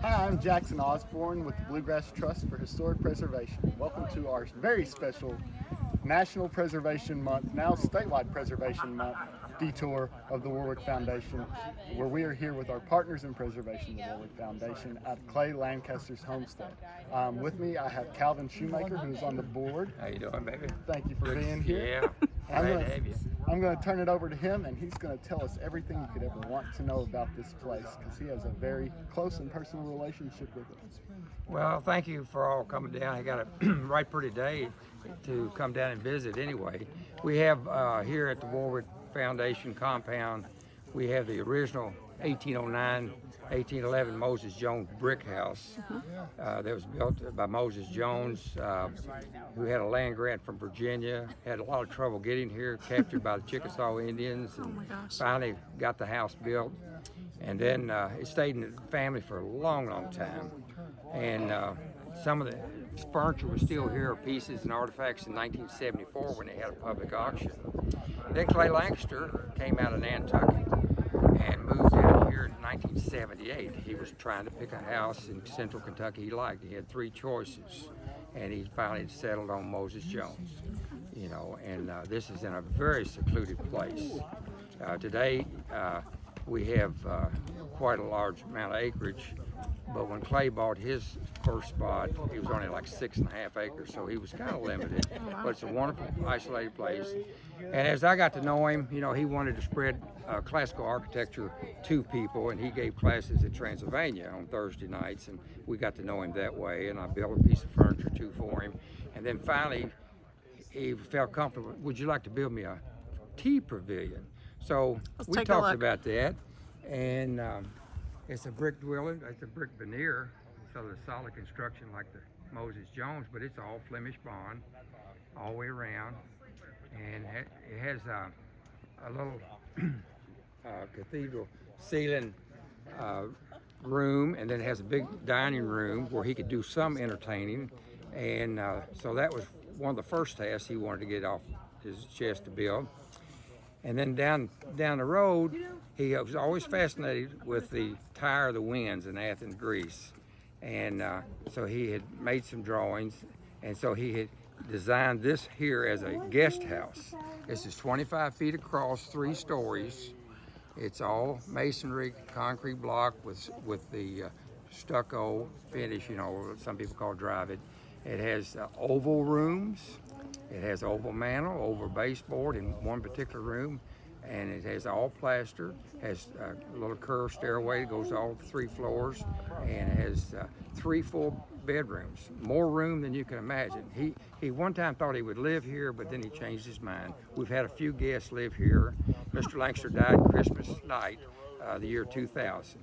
Hi, I'm Jackson Osborne with the Bluegrass Trust for Historic Preservation. Welcome to our very special National Preservation Month, now statewide Preservation Month, detour of the Warwick Foundation, where we are here with our partners in preservation, the Warwick Foundation, at Clay Lancaster's homestead. With me, I have Calvin Shoemaker, who's on the board. How you doing, baby? Thank you for being here. Yeah, glad to have you. I'm going to turn it over to him, and he's going to tell us everything you could ever want to know about this place, because he has a very close and personal relationship with it. Well, thank you for all coming down. I got a right pretty day to come down and visit anyway. We have here at the Warwick Foundation compound, we have the original 1809, 1811 Moses Jones brick house that was built by Moses Jones, who had a land grant from Virginia, had a lot of trouble getting here, captured by the Chickasaw Indians, and finally got the house built. And then it stayed in the family for a long, long time. And some of the furniture was still here, pieces and artifacts in 1974 when they had a public auction. Then Clay Lancaster came out of Nantucket and moved down here in 1978. He was trying to pick a house in central Kentucky he liked. He had three choices, and he finally settled on Moses Jones. You know, and this is in a very secluded place. Today, we have quite a large amount of acreage, but when Clay bought his first spot, it was only like 6.5 acres, so he was kind of limited. But it's a wonderful, isolated place. And as I got to know him, you know, he wanted to spread classical architecture to people, and he gave classes at Transylvania on Thursday nights, and we got to know him that way. And I built a piece of furniture too for him. And then finally, he felt comfortable. Would you like to build me a tea pavilion? So we talked about that, and it's a brick dwelling. It's a brick veneer, so the solid construction like the Moses Jones, but it's all Flemish bond all the way around, and it has a little cathedral ceiling room, and then it has a big dining room where he could do some entertaining, and so that was one of the first tasks he wanted to get off his chest to build. And then down the road, he was always fascinated with the Tower of the Winds in Athens, Greece. And so he had made some drawings, and so he had designed this here as a guest house. This is 25 feet across, 3 stories. It's all masonry, concrete block with the stucco finish, you know, some people call drive-it. It has oval rooms. It has oval mantel, oval baseboard in one particular room, and it has all plaster, has a little curved stairway that goes all 3 floors, and it has 3 full bedrooms, more room than you can imagine. He one time thought he would live here, but then he changed his mind. We've had a few guests live here. Mr. Lancaster died Christmas night, the year 2000,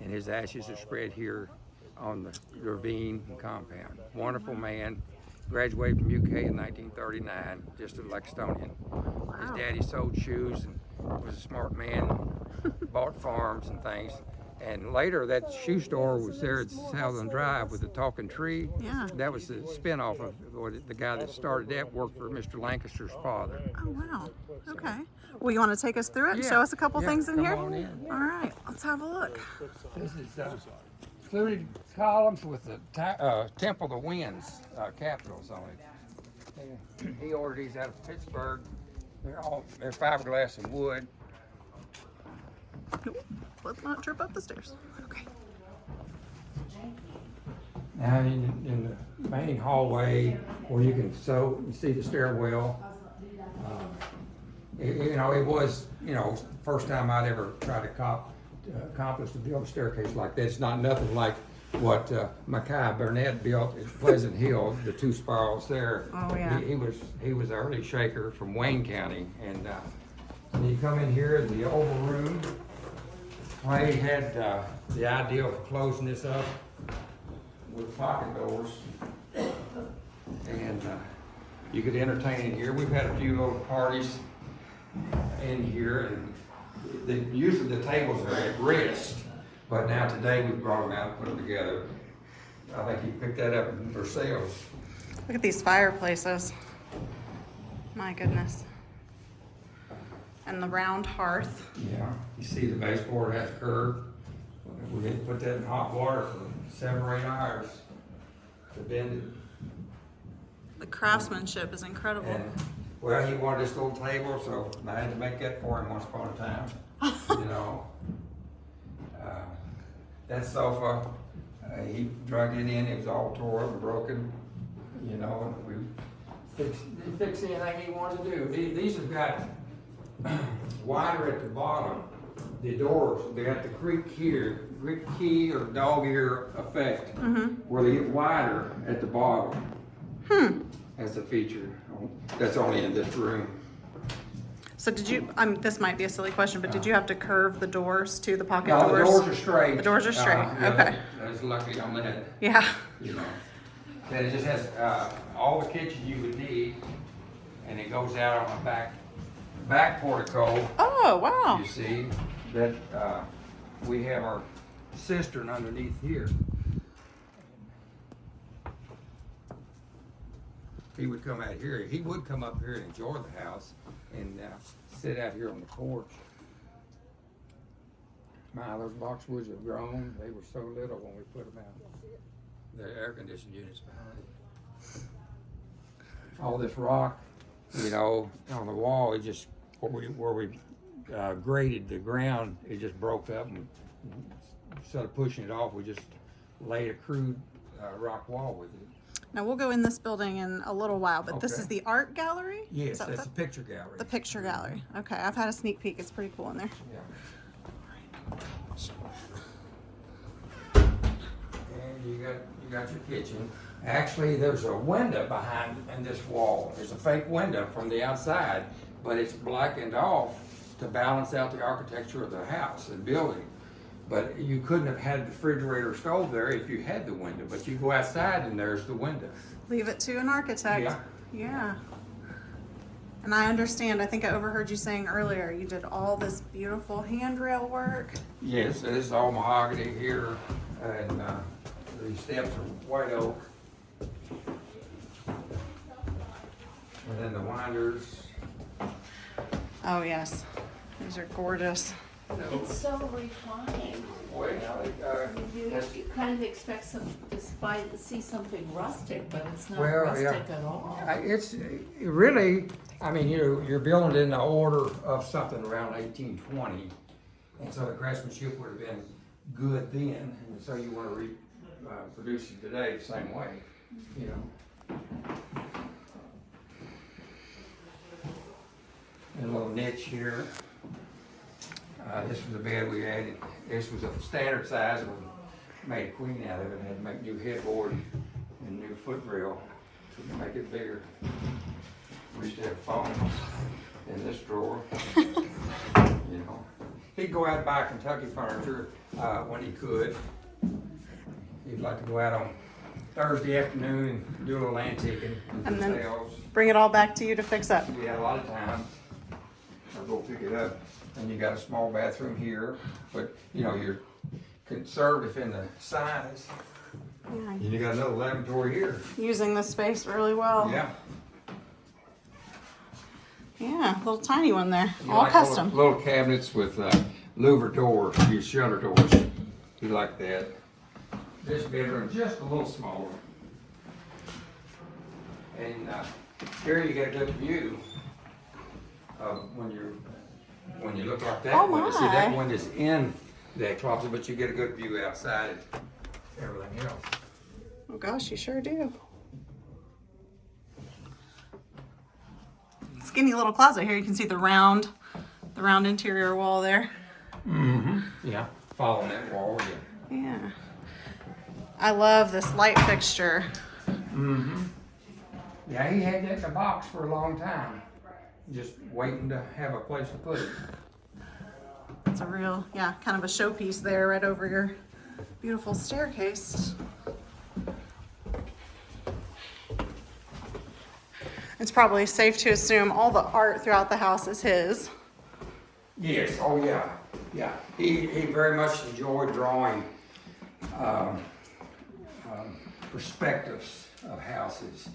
and his ashes are spread here on the ravine compound. Wonderful man. Graduated from UK in 1939, just a Lexingtonian. His daddy sold shoes and was a smart man, bought farms and things. And later that shoe store was there at Southern Drive with the talking tree. Yeah. That was the spinoff of the guy that started that, worked for Mr. Lancaster's father. Oh, wow. Okay. Well, you want to take us through it and show us a couple things in here? On in. All right, let's have a look. This is fluted columns with the Temple of the Winds capitals on it. And he ordered these out of Pittsburgh. They're fiberglass and wood. Let's not trip up the stairs. Okay. Now in the main hallway where you can see the stairwell. You know, it was, you know, first time I'd ever tried to accomplish to build a staircase like that. It's not nothing like what Mackay Burnett built at Pleasant Hill, the 2 spirals there. Oh, yeah. He was an early shaker from Wayne County, and when you come in here, the oval room. Clay had the idea of closing this up with pocket doors, and you could entertain in here. We've had a few little parties in here, and usually the tables are at rest, but now today we brought them out and put them together. I think he picked that up for sales. Look at these fireplaces. My goodness. And the round hearth. Yeah, you see the baseboard has a curve. We had to put that in hot water for 7 or 8 hours to bend it. The craftsmanship is incredible. And, well, he wanted this little table, so I had to make that for him once upon a time. You know, that sofa, he dragged it in. It was all tore up and broken. You know, and we fixed anything he wanted to do. These have got wider at the bottom. The doors, they got the creak key or dog ear effect, where they get wider at the bottom. As a feature. That's only in this room. So did you, this might be a silly question, but did you have to curve the doors to the pocket No, doors? the doors are straight. The doors are straight, Yeah, okay. That's lucky on that. Yeah. You know. Then it just has all the kitchen you would need, and it goes out on the back portico. Oh, wow. You see that we have our cistern underneath here. He would come out here. He would come up here and enjoy the house and sit out here on the porch. My, those boxwoods have grown. They were so little when we put them out. The air conditioning units behind it. All this rock, you know, on the wall, it just, where we graded the ground, it just broke up, and instead of pushing it off, we just laid a crude rock wall with it. Now we'll go in this building in a little while, but this Okay. is the art gallery? Yes, Is that that's the picture gallery. the picture gallery. Okay, I've had a sneak peek. It's pretty cool in there. Yeah. And you got your kitchen. Actually, there's a window behind in this wall. There's a fake window from the outside, but it's blackened off to balance out the architecture of the house and building. But you couldn't have had the refrigerator stove there if you had the window. But you go outside and there's the window. Leave it to an architect. Yeah. Yeah. And I understand, I think I overheard you saying earlier, you did all this beautiful handrail work. Yes, this is all mahogany here, and these steps are white oak. And then the winders. Oh yes, these are gorgeous. It's so refined. Well, You kind of expect to see something rustic, but it's not Well, rustic yeah. at all. It's really, I mean, you're building it in the order of something around 1820, and so the craftsmanship would have been good then, and so you want to reproduce it today the same way, you know. And a little niche here. This was a bed we added. This was a standard size, and we made a queen out of it, and had to make new headboard and new footrail to make it bigger. We used to have foam in this drawer, you know. He'd go out and buy Kentucky furniture when he could. He'd like to go out on Thursday afternoon and do a little antiquing And and then- sales. Bring it all back to you to fix up. We had a lot of times. I'll go pick it up. And you got a small bathroom here, but you know, you're conservative in the size. Yeah. And you got another lavatory here. Using the space really well. Yeah. Yeah, little tiny one there, You all like custom. Little cabinets with louver doors, use shutter doors. You like that. This bedroom just a little smaller. And here you get a good view of when you look out that Oh, window. See, my. that window's in that closet, but you get a good view outside and everything else. Oh gosh, you sure do. Skinny little closet here. You can see the round interior wall there. Mm-hmm. Yeah, following that wall, yeah. Yeah. I love this light fixture. Mm-hmm. Yeah, he had that in a box for a long time, just waiting to have a place to put it. It's a real, yeah, kind of a showpiece there right over your beautiful staircase. It's probably safe to assume all the art throughout the house is his. Yes, oh yeah, yeah. He very much enjoyed drawing perspectives of houses.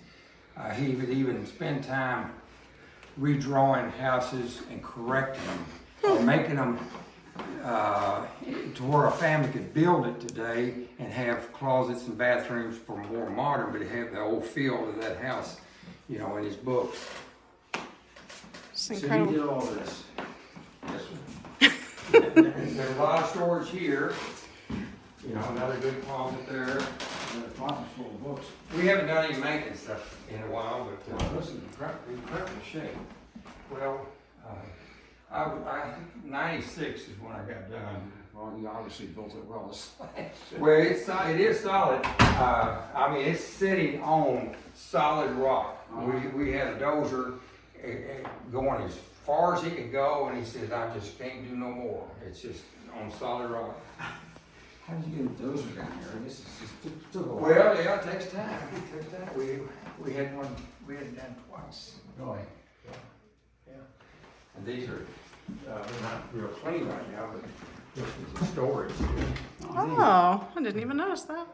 He would even spend time redrawing houses and correcting them, or making them to where a family could build it today and have closets and bathrooms for more modern, but have the old feel of that house, you know, in his books. It's So you incredible. did all this. There's a lot of storage here. You know, another good closet there. And the closet's full of books. We haven't done any maintenance stuff in a while, but Well, this is incredible shape. well, I 96 is when I got done. Well, you obviously built it well. Well, it is solid. I mean, it's sitting on solid rock. We had a dozer going as far as he could go, and he said, "I just can't do no more. It's just on solid rock." How did you get a dozer down here? I guess it's just took a while. Well, yeah, it takes time. It takes time. We had it done twice. Really? Yeah. And these are they're not real clean right now, but this was a storage. Oh, I didn't even notice that.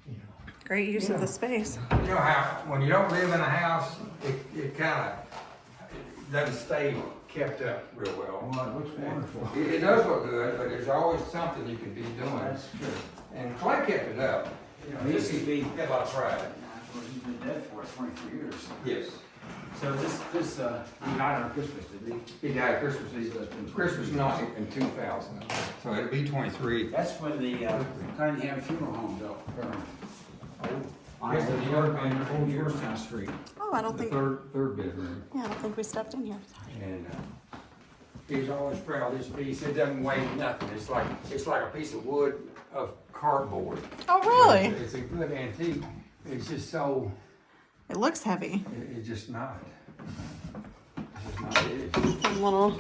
You know. Great use of the space. You know how when you don't live in a house, it kind of doesn't stay kept up real well. Well, it looks wonderful. It does look good, but there's always something you could be doing. That's true. And Clay kept it up. You know, This could be- he had a lot of pride. Well, he's been dead for 23 years. Yes. So he died on Christmas, did he? He died Christmas Eve. Christmas night in 2000. So it'll be 23. That's when the Cunningham Funeral Home built. On Yes, the other man, Old Georgetown Street. Oh, I don't The think. third bedroom. Yeah, I don't think we stepped in here. Sorry. And he's always proud of this piece. It doesn't weigh nothing. It's like a piece of wood of cardboard. Oh, really? It's a good antique. It's just so. It looks heavy. It's just not. It's just not. It is. Some little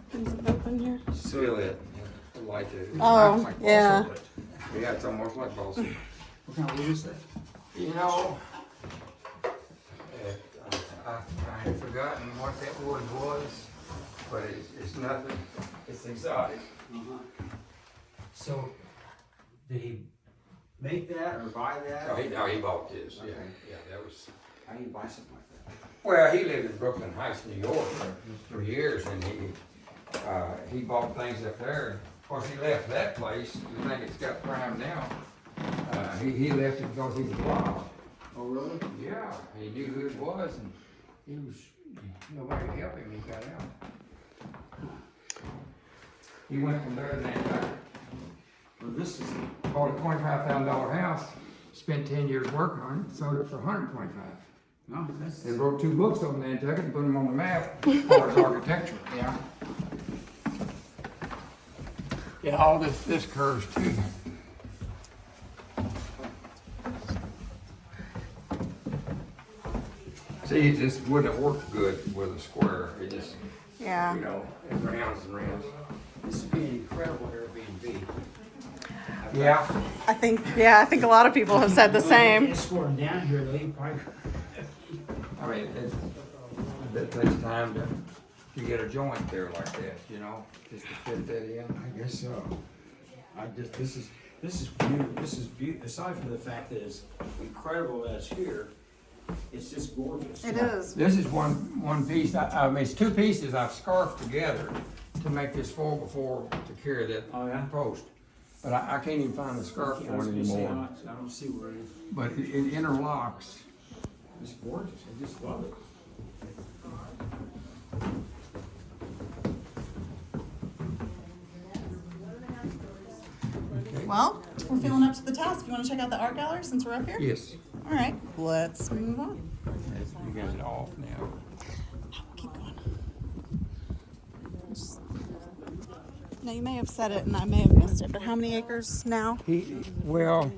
things that open here. Feel it. The light. Oh, yeah. Yeah, it's almost like balsa. What kind of wood is that? You know, I had forgotten what that wood was, but it's nothing. It's exotic. So, did he make that or buy that? No, he bought this. Yeah, Okay. yeah, that was. How do you buy something like that? Well, he lived in Brooklyn Heights, New York, for years, and he bought things up there. Of course, he left that place. We think it's got prime now. He left it because he was robbed. Oh, really? Yeah, he knew who it was, and nobody could help him. He got out. He went from there to Nantucket. Well, this is, Bought a $25,000 house. Spent 10 years working on it. Sold it for $125,000. no, that's, And wrote 2 books on Nantucket and put them on the map as far as architecture. yeah. Yeah, all this curves too. See, it just wouldn't work good with a square. It just, Yeah. you know, it rounds and rounds. This would be an incredible Airbnb. I think a lot of people have said the same. Escorting down here, though, you probably. I mean, it takes time to get a joint there like that, you know, just to fit that in. I guess so. This is beautiful. This is beautiful. Aside from the fact that it's incredible that it's here, it's just gorgeous. It is. This is one piece. I mean, it's 2 pieces I've scarfed together to make this 4x4 to carry that Oh, yeah? post. But I can't even find the scarf I was one gonna say, anymore. I don't see where it is. But it interlocks. It's gorgeous. I just love it. Well, we're feeling up to the task. You want to check out the art gallery since we're up here? Yes. All right, let's move on. You guys are off now. Keep going. Now, you may have said it and I may have missed it, but how many acres now? Well,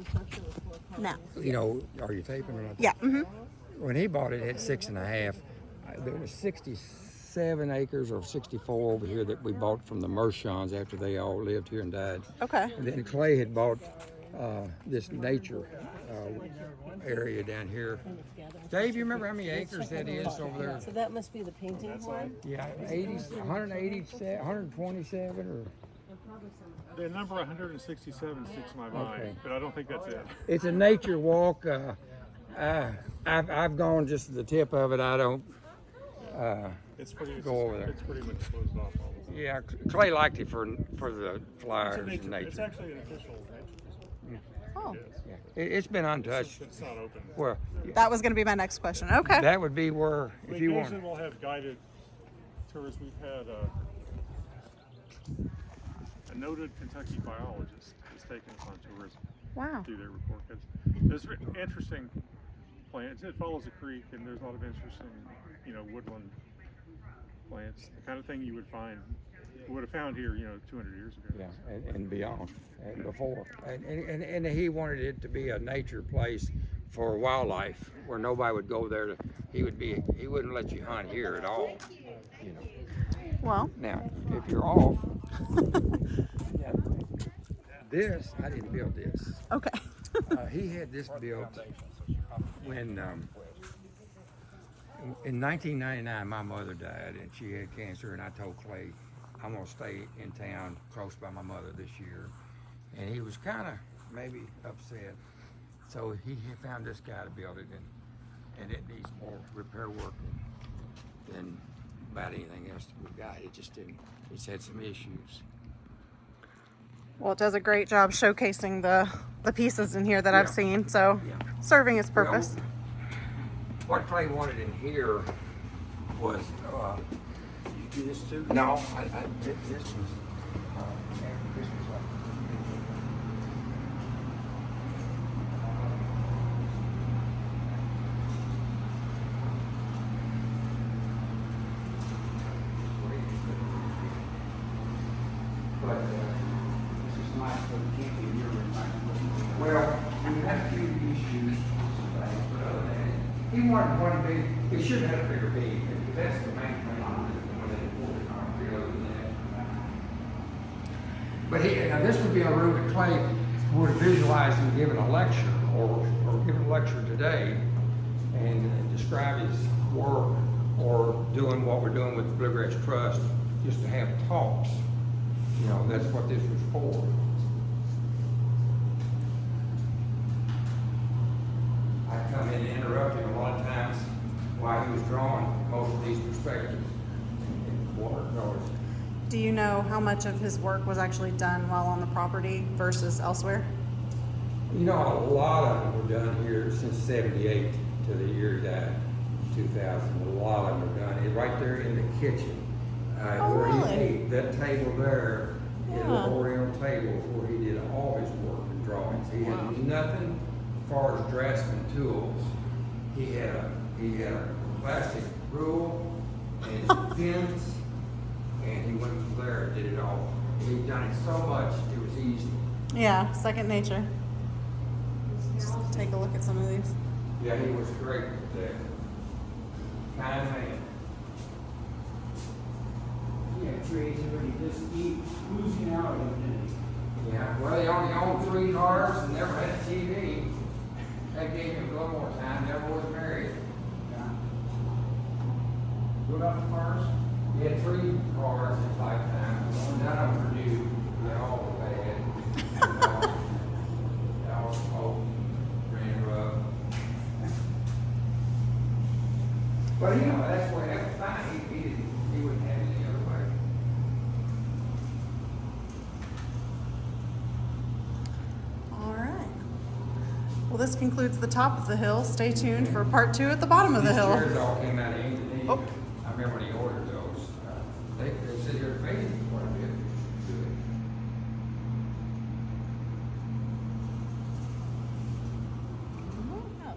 Now. you know, are you taping or not? Yeah. When he bought it, it had 6.5. There was 67 acres or 64 over here that we bought from the Mershons after they all lived here and died. Okay. And then Clay had bought this nature area down here. Dave, you remember how many acres that is over there? So that must be the painting one? Yeah, 187, 127 or... The number 167 sticks in my mind, Okay. but I don't think that's it. It's a nature walk. I've gone just to the tip of it. I don't It's pretty. Go over there. It's pretty much closed off all the time. Yeah, Clay liked it for the flowers and It's nature. actually an official nature preserve. Oh, Yeah. It's been untouched. It's not open. Well, that was going to be my next question. Okay. that would be where, We if you occasionally want. will have guided tours. We've had a noted Kentucky biologist who's taken us on tours Wow. do their report. There's interesting plants. It follows a creek, and there's a lot of interesting, woodland plants. The kind of thing you would have found here, 200 years ago. Yeah, and beyond, and before. And he wanted it to be a nature place for wildlife, where nobody would go there. He wouldn't let you hunt here at all. Well, Now, if you're off, yeah, this, I didn't build this. okay. He had this built when, in 1999, my mother died and she had cancer, and I told Clay, I'm gonna stay in town close by my mother this year. And he was kind of maybe upset. So he had found this guy to build it, and it needs more repair work than about anything else that we got. It's had some issues. Well, it does a great job showcasing the pieces in here that I've seen, so Yeah. serving its purpose. Well, what Clay wanted in here was, You do this too? no, this was, this was like, but, This is nice, but it can't be a year right. well, we had a few issues, but other than that, he wanted one big, he should have had a bigger beam, but that's the main thing when they poured it on, other than that. But now this would be a room that Clay would visualize him giving a lecture, or giving a lecture today, and describe his work, or doing what we're doing with the Bluegrass Trust, just to have talks. That's what this was for. I come in and interrupt him a lot of times while he was drawing most of these perspectives in watercolors. Do you know how much of his work was actually done while on the property versus elsewhere? A lot of them were done here since '78 to the year he died, 2000. A lot of them were done right there in the kitchen. Oh, Where really? he ate, that table there, his Yeah. oriental table, is where he did all his work and drawings. He had nothing as far as draftsman tools. He had a plastic rule and his pins, and he went from there and did it all. He'd done it so much, it was easy. Yeah, second nature. Just take a look at some of these. Yeah, he was great with that. Kind man. Yeah, creativity, just oozing out of it. Yeah, well, he only owned 3 cars and never had a TV. That gave him a little more time, never was married. What about the cars? He had 3 cars in his lifetime, none of them were new, they all were bad. They all smoked, ran rough. But that's what, that was fine, he wouldn't have it any other way. All right. Well, this concludes the top of the hill. Stay tuned for part 2 at the bottom of the These hill. chairs all came out of Indonesia. Oh. I remember when he ordered those. They sit here amazing quite a bit.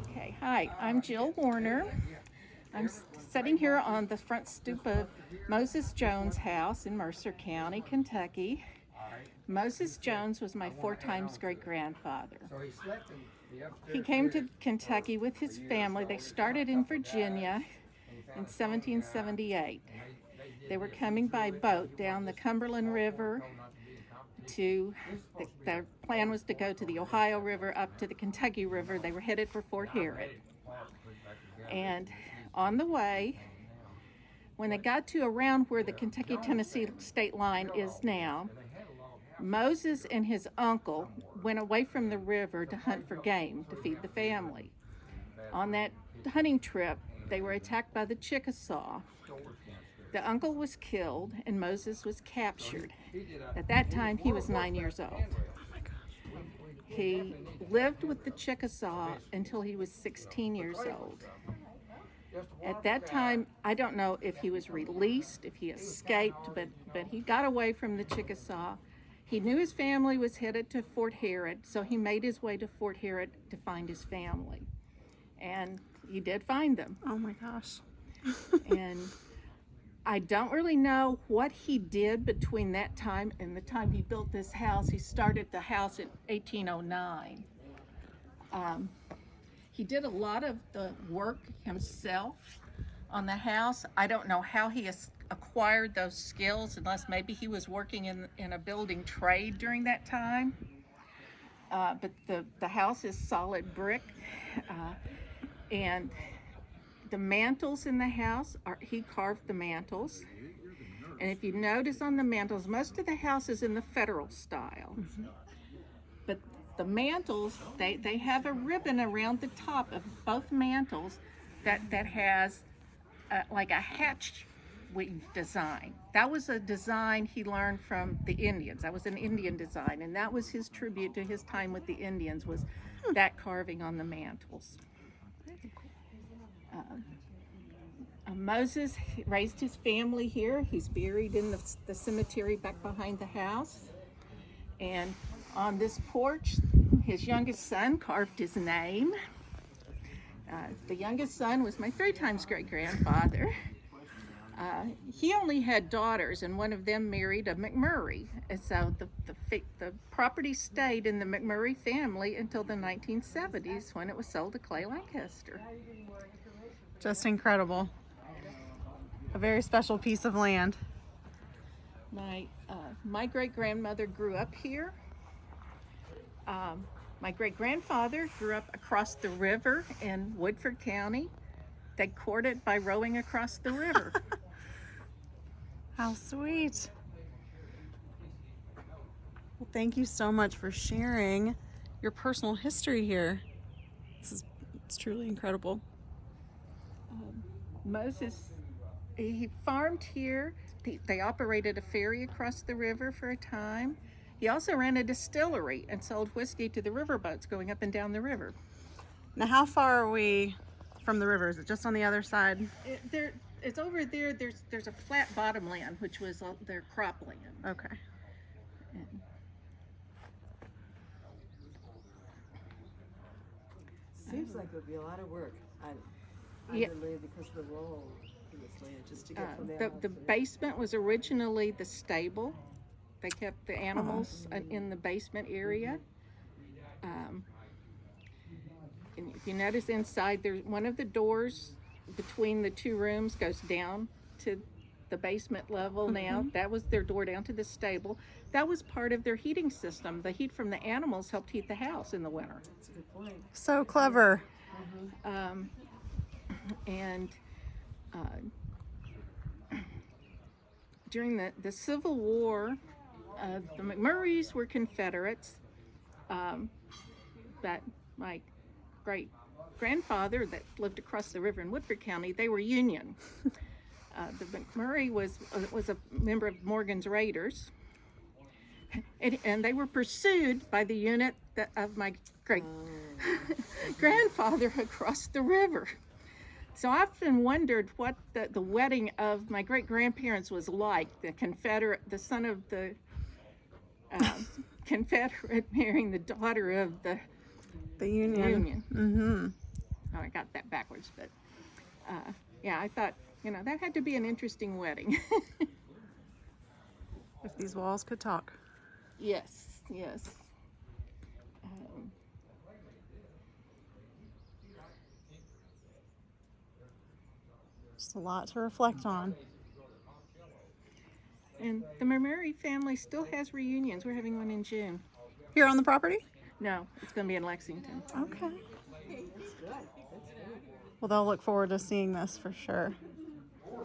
Okay, hi, I'm Jill Warner. I'm sitting here on the front stoop of Moses Jones' house in Mercer County, Kentucky. Moses Jones was my 4 times great-grandfather. So he slept in the upstairs. He came to Kentucky with his family. They started in Virginia in 1778. They were coming by boat down the Cumberland River their plan was to go to the Ohio River, up to the Kentucky River. They were headed for Fort Herod. And on the way, when they got to around where the Kentucky-Tennessee state line is now, Moses and his uncle went away from the river to hunt for game to feed the family. On that hunting trip, they were attacked by the Chickasaw, The uncle was killed and Moses was captured. At that time, he was 9 years old. He lived with the Chickasaw until he was 16 years old. At that time, I don't know if he was released, if he escaped, but he got away from the Chickasaw. He knew his family was headed to Fort Herod, so he made his way to Fort Herod to find his family. And he did find them. Oh my gosh. And I don't really know what he did between that time and the time he built this house. He started the house in 1809. He did a lot of the work himself on the house. I don't know how he acquired those skills, unless maybe he was working in a building trade during that time. But the house is solid brick, and the mantles in the house he carved the mantles. And if you notice on the mantles, most of the house is in the Federal style. But the mantles, they have a ribbon around the top of both mantles that has like a hatch weave design. That was a design he learned from the Indians. That was an Indian design, and that was his tribute to his time with the Indians, was that carving on the mantles. Moses raised his family here. He's buried in the cemetery back behind the house. And on this porch, his youngest son carved his name. The youngest son was my 3 times great-grandfather. He only had daughters, and one of them married a McMurray. And so the property stayed in the McMurray family until the 1970s, when it was sold to Clay Lancaster. Just incredible. A very special piece of land. My great-grandmother grew up here. My great-grandfather grew up across the river in Woodford County. They courted by rowing across the river. How sweet. Well, thank you so much for sharing your personal history here. It's truly incredible. Moses, he farmed here. They operated a ferry across the river for a time. He also ran a distillery and sold whiskey to the riverboats going up and down the river. Now, how far are we from the river? Is it just on the other side? It's over there. There's a flat bottom land, which was their cropland. Okay. Seems like it would be a lot of work. Yeah. Because of the role in this land, just to get from there. The basement was originally the stable. They kept the animals in the basement area. And if you notice inside, there's one of the doors between the 2 rooms goes down to the basement level now. That was their door down to the stable. That was part of their heating system. The heat from the animals helped heat the house in the winter. That's a good point. So clever. During the Civil War, the McMurrays were Confederates, but my great-grandfather that lived across the river in Woodford County, they were Union. The McMurray was a member of Morgan's Raiders, and they were pursued by the unit of my great-grandfather across the river. So I often wondered what the wedding of my great-grandparents was like, the son of the Confederate marrying the daughter of the Union. Mm-hmm. Oh, I got that backwards, but yeah, I thought, that had to be an interesting wedding. If these walls could talk. Yes. Just a lot to reflect on. And the McMurray family still has reunions. We're having one in June. Here on the property? No, it's going to be in Lexington. Okay. Well, they'll look forward to seeing this for sure.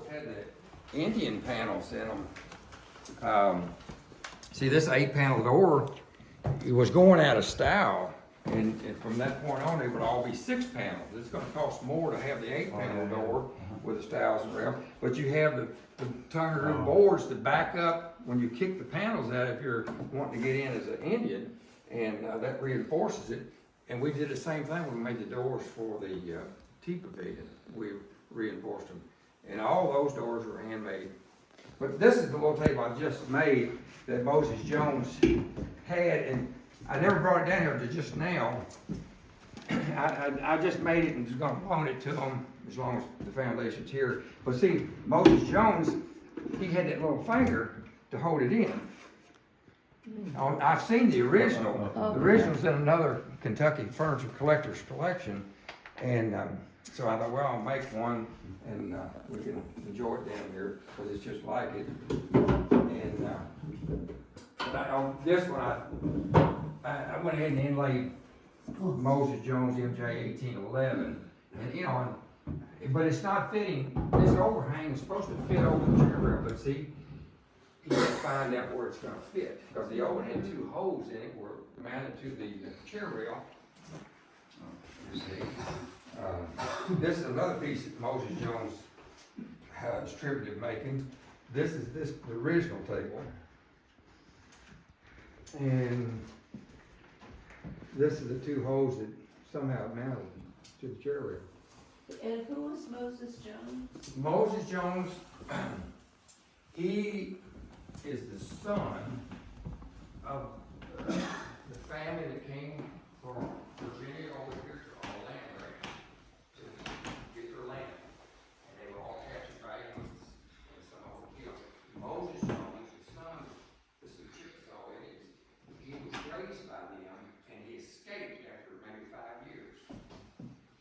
Had the Indian panels in them. See, this 8-panel door, it was going out of style And from that point on, they would all be 6 panels. It's gonna cost more to have the 8-panel door with the stiles and rail, but you have the tongue room boards that back up when you kick the panels out if you're wanting to get in as an Indian, and that reinforces it. And we did the same thing when we made the doors for the tea pavilion. We reinforced them, and all those doors were handmade. But this is the little table I just made that Moses Jones had, and I never brought it down here to just now. I just made it and was gonna loan it to them as long as the foundation's here. But see, Moses Jones, he had that little finger to hold it in. I've seen the original. The original's in another Kentucky furniture collector's collection, and so I thought, well, I'll make one, and we can enjoy it down here because it's just like it. And on this one, I went ahead and inlaid Moses Jones MJ 1811, and you know, but it's not fitting. This overhang is supposed to fit over the chair rail, but see, you have to find out where it's going to fit because the old one had 2 holes in it were mounted to the chair rail. You see, this is another piece that Moses Jones has attributed making. This is the original table, and this is the 2 holes that somehow mounted to the chair rail. And who was Moses Jones? Moses Jones, he is the son of the family that came from Virginia over here to our land grant to get their land. And they were all captured by Indians and some over killed. Moses Jones, the son, this is the Chickasaw Indians, he was raised by them and he escaped after maybe 5 years.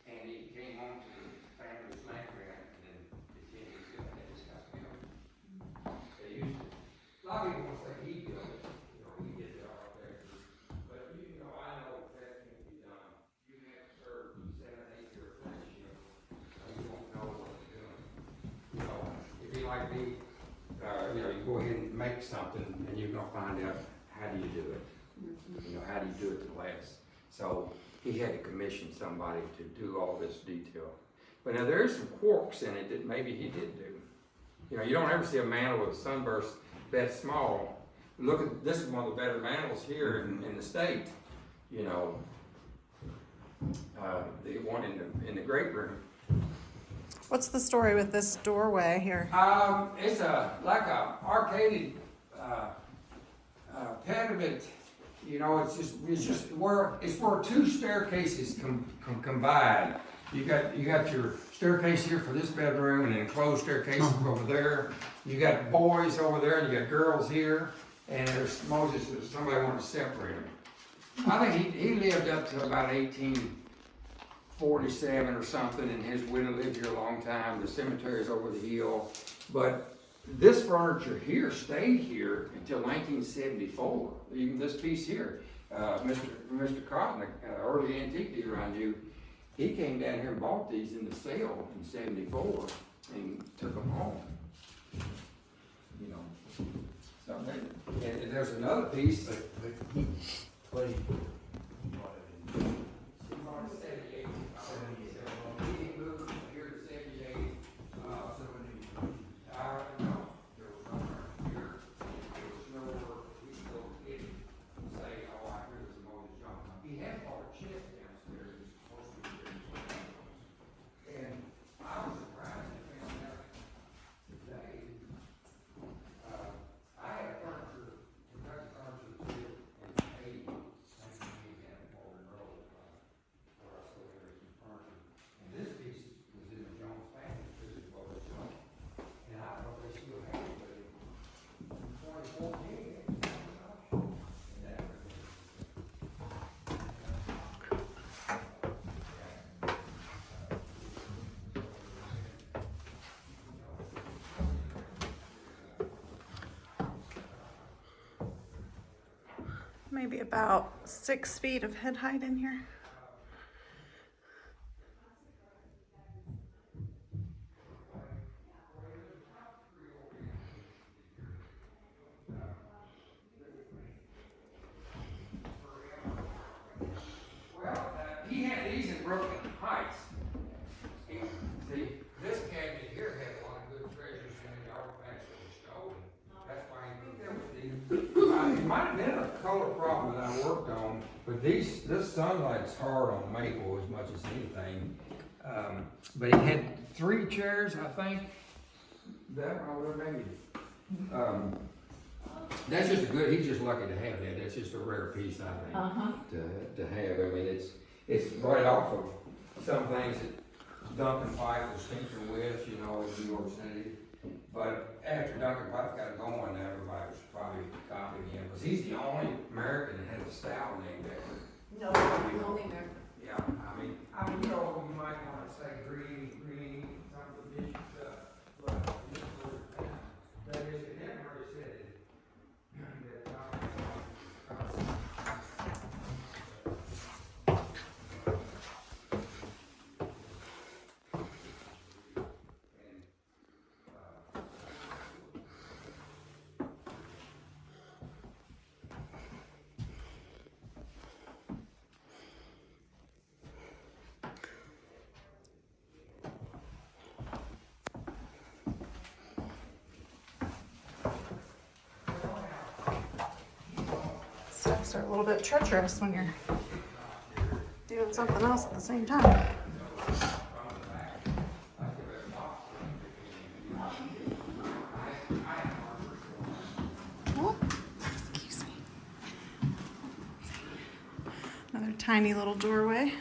And he came home to the family's land grant and then continued to have his house built. They used to, a lot of people want to say he built it, you know, he did it all there. But you know, I know that can be done. You have to serve 7, 8 year apprenticeship, you don't know what you're doing. You know, it'd be like me, you know, you go ahead and make something and you're gonna find out how do you do it. You know, how do you do it to last? So he had to commission somebody to do all this detail. But now there's some quirks in it that maybe he did do. You know, you don't ever see a mantle with a sunburst that small. Look at, this is one of the better mantles here in the state. You know, the one in the great room. What's the story with this doorway here? It's like a arcaded pediment. You know, it's just where 2 staircases combine. You got your staircase here for this bedroom, and an enclosed staircase over there. You got boys over there, and you got girls here. And there's Moses. Somebody wanted to separate them. I think he lived up to about 1847 or something, and his widow lived here a long time. The cemetery's over the hill, but this furniture here stayed here until 1974. Even this piece here, Mr. Cotton, early antique dealer I knew, he came down here and bought these in the sale in '74 and took them home. You know, so and there's another piece. Clay. Maybe about 6 feet of head height in here. And these in Brooklyn Heights. See, this cabinet here had a lot of good treasures in it, artifacts that were stolen. That's why he put them with these. It might have been a color problem that I worked on, but this sunlight's hard on maple as much as anything. But he had 3 chairs, I think. That one, maybe. That's just he's just lucky to have that. That's just a rare piece, I think, to have. I mean, it's right off of some things that Duncan Pike was tinkering with, you know, in New York City. But after Duncan Pike got going, everybody was probably copying him, because he's the only American that has a style named after him. No, only American. Yeah, I mean, you know, you might want to say green, some of the issue stuff, but that is, it never really said it. Steps are a little bit treacherous when you're doing something else at the same time. Oh, excuse me. Another tiny little doorway.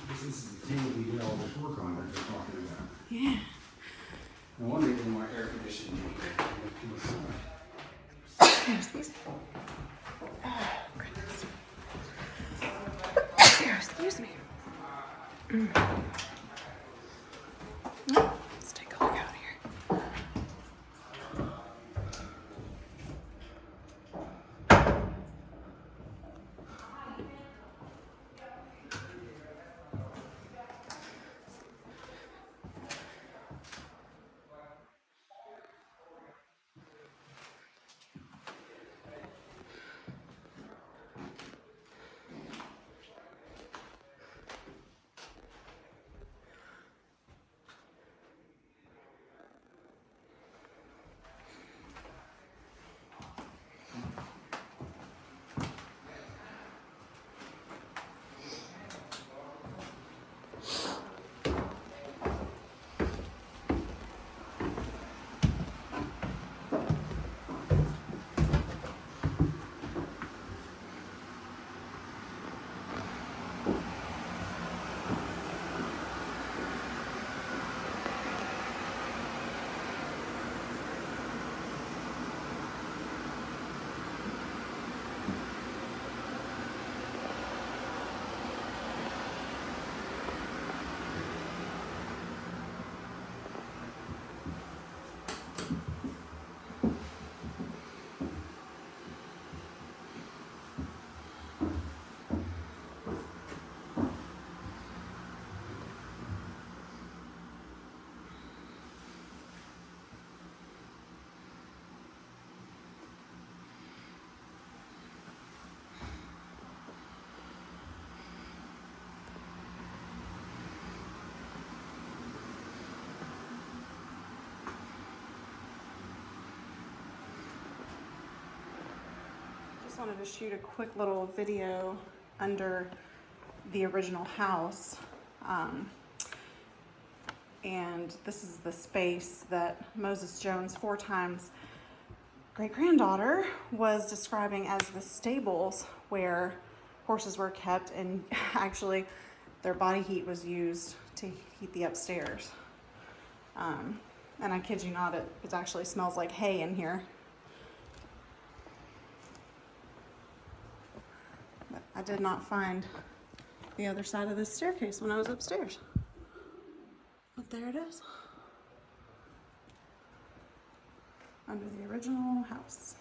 This is the thing we did all this work on that they're talking about. Yeah. No wonder they didn't want air conditioning. Excuse me. Oh, goodness. Excuse me. Let's take a look out here. Just wanted to shoot a quick little video under the original house. And this is the space that Moses Jones, 4 times great-granddaughter, was describing as the stables where horses were kept, and actually their body heat was used to heat the upstairs. And I kid you not, it actually smells like hay in here. But I did not find the other side of this staircase when I was upstairs. But there it is. Under the original house.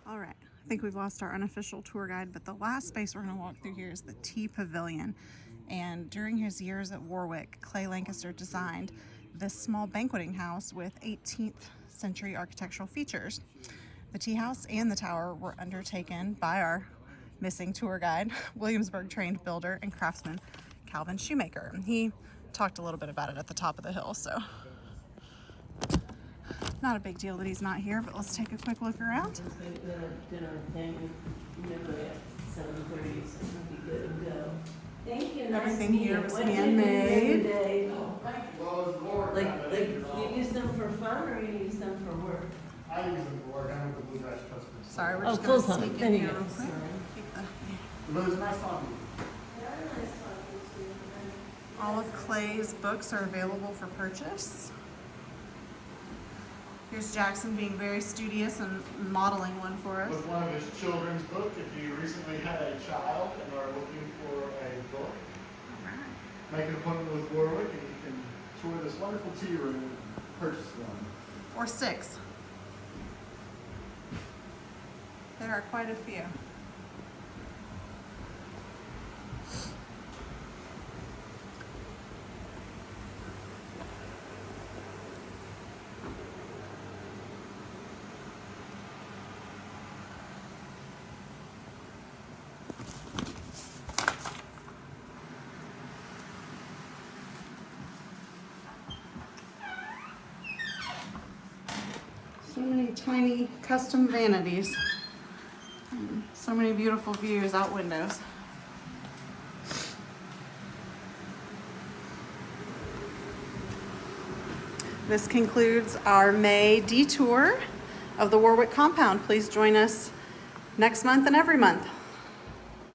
All right, I think we've lost our unofficial tour guide, but the last space we're gonna walk through here is the Tea Pavilion. And during his years at Warwick, Clay Lancaster designed this small banqueting house with 18th century architectural features. The tea house and the tower were undertaken by our missing tour guide, Williamsburg trained builder and craftsman Calvin Shoemaker. He talked a little bit about it at the top of the hill, so not a big deal that he's not here, but let's take a quick look around. Dinner thing, remember at 7:30, so it'll be good to go. Thank you. Everything here was handmade. Like you use them for fun or you use them for work? I use them for work. I'm with the Bluegrass Trust. Sorry, we're Oh, just gonna full-time. sneak There in you here go. real quick. Sorry. Keep the- But it's nice talking to you. All of Clay's books are available for purchase. Here's Jackson being very studious and modeling one for us. With one of his children's book, if you recently had a child and are looking for a book, make an appointment with Warwick and you can tour this wonderful tea room and purchase one. Or 6. There are quite a few. So many tiny custom vanities. And so many beautiful views out windows. This concludes our May detour of the Warwick Compound. Please join us next month and every month.